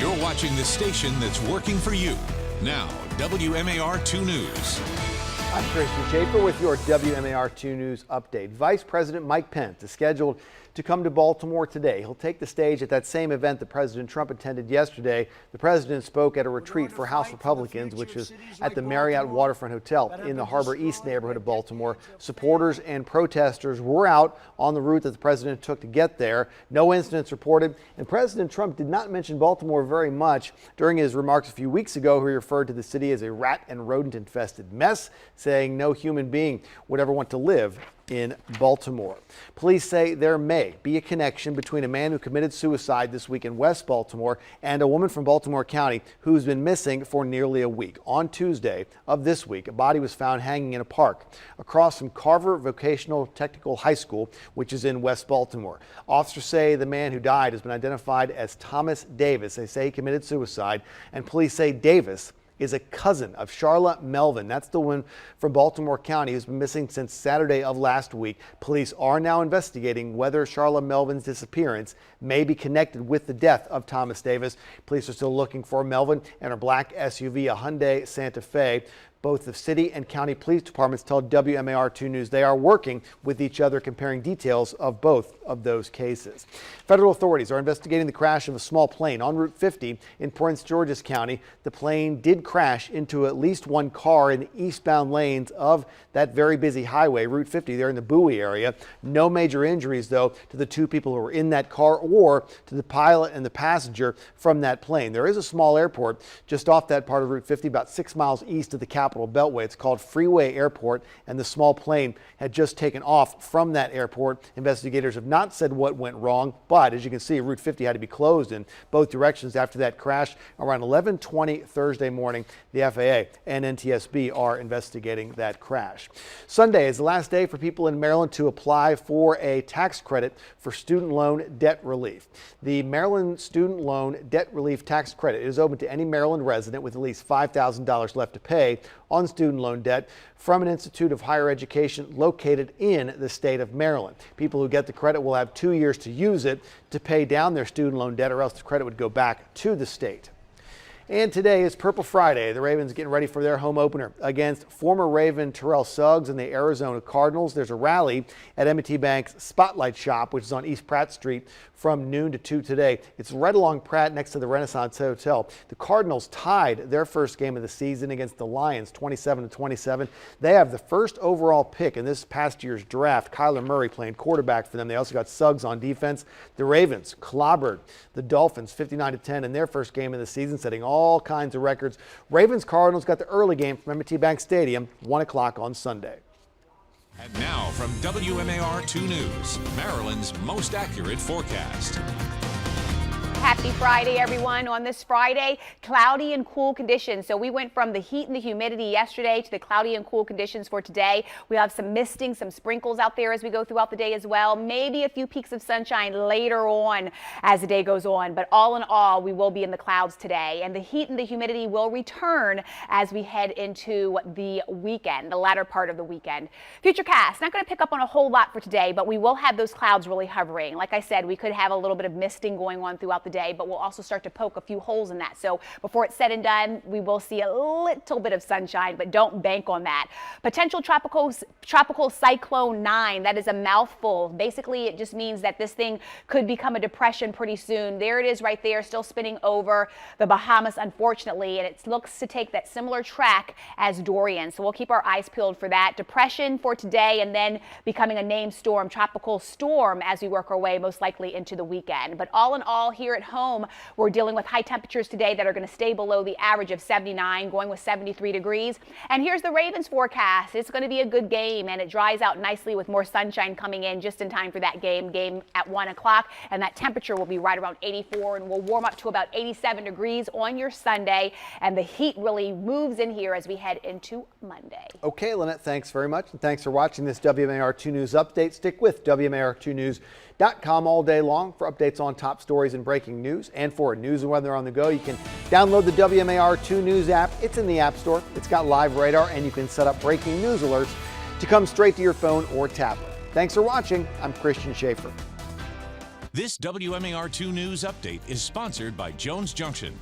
You're watching the station that's working for you. Now, WMAR 2 News. I'm Christian Schaefer with your WMAR 2 News update. Vice President Mike Pence is scheduled to come to Baltimore today. He'll take the stage at that same event that President Trump attended yesterday. The president spoke at a retreat for House Republicans, which is at the Marriott Waterfront Hotel in the Harbor East neighborhood of Baltimore. Supporters and protesters were out on the route that the president took to get there. No incidents reported, and President Trump did not mention Baltimore very much. During his remarks a few weeks ago, he referred to the city as a rat and rodent-infested mess, saying no human being would ever want to live in Baltimore. Police say there may be a connection between a man who committed suicide this week in West Baltimore and a woman from Baltimore County who's been missing for nearly a week. On Tuesday of this week, a body was found hanging in a park across from Carver Vocational Technical High School, which is in West Baltimore. Officers say the man who died has been identified as Thomas Davis. They say he committed suicide, and police say Davis is a cousin of Charla Melvin. That's the one from Baltimore County who's been missing since Saturday of last week. Police are now investigating whether Charla Melvin's disappearance may be connected with the death of Thomas Davis. Police are still looking for Melvin and her black SUV, a Hyundai Santa Fe. Both the city and county police departments tell WMAR 2 News they are working with each other, comparing details of both of those cases. Federal authorities are investigating the crash of a small plane on Route 50 in Prince George's County. The plane did crash into at least one car in the eastbound lanes of that very busy highway, Route 50, there in the Bowie area. No major injuries, though, to the two people who were in that car or to the pilot and the passenger from that plane. There is a small airport just off that part of Route 50, about 6 miles east of the Capitol Beltway. It's called Freeway Airport, and the small plane had just taken off from that airport. Investigators have not said what went wrong, but as you can see, Route 50 had to be closed in both directions after that crash around 11:20 Thursday morning. The FAA and NTSB are investigating that crash. Sunday is the last day for people in Maryland to apply for a tax credit for student loan debt relief. The Maryland Student Loan Debt Relief Tax Credit is open to any Maryland resident with at least $5,000 left to pay on student loan debt from an institute of higher education located in the state of Maryland. People who get the credit will have 2 years to use it to pay down their student loan debt, or else the credit would go back to the state. And today is Purple Friday. The Ravens getting ready for their home opener against former Raven Terrell Suggs and the Arizona Cardinals. There's a rally at M&T Bank's Spotlight Shop, which is on East Pratt Street, from noon to 2 today. It's right along Pratt next to the Renaissance Hotel. The Cardinals tied their first game of the season against the Lions 27-27. They have the first overall pick in this past year's draft. Kyler Murray playing quarterback for them. They also got Suggs on defense. The Ravens clobbered the Dolphins 59-10 in their first game of the season, setting all kinds of records. Ravens Cardinals got the early game from M&T Bank Stadium, 1 o'clock on Sunday. And now from WMAR 2 News, Maryland's most accurate forecast. Happy Friday, everyone. On this Friday, cloudy and cool conditions. So we went from the heat and the humidity yesterday to the cloudy and cool conditions for today. We have some misting, some sprinkles out there as we go throughout the day as well. Maybe a few peaks of sunshine later on as the day goes on. But all in all, we will be in the clouds today. And the heat and the humidity will return as we head into the weekend, the latter part of the weekend. Futurecast, not going to pick up on a whole lot for today, but we will have those clouds really hovering. Like I said, we could have a little bit of misting going on throughout the day, but we'll also start to poke a few holes in that. So before it's said and done, we will see a little bit of sunshine, but don't bank on that. Potential tropical cyclone 9. That is a mouthful. Basically, it just means that this thing could become a depression pretty soon. There it is right there, still spinning over the Bahamas, unfortunately, and it looks to take that similar track as Dorian. So we'll keep our eyes peeled for that. Depression for today, and then becoming a named storm, tropical storm, as we work our way most likely into the weekend. But all in all, here at home, we're dealing with high temperatures today that are going to stay below the average of 79, going with 73 degrees. And here's the Ravens forecast. It's going to be a good game, and it dries out nicely with more sunshine coming in just in time for that game at 1 o'clock. And that temperature will be right around 84, and will warm up to about 87 degrees on your Sunday. And the heat really moves in here as we head into Monday. Okay, Lynette, thanks very much. And thanks for watching this WMAR 2 News update. Stick with WMAR2News.com all day long for updates on top stories and breaking news. And for news and weather on the go, you can download the WMAR 2 News app. It's in the App Store. It's got live radar, and you can set up breaking news alerts to come straight to your phone or tablet. Thanks for watching. I'm Christian Schaefer. This WMAR 2 News update is sponsored by Jones Junction,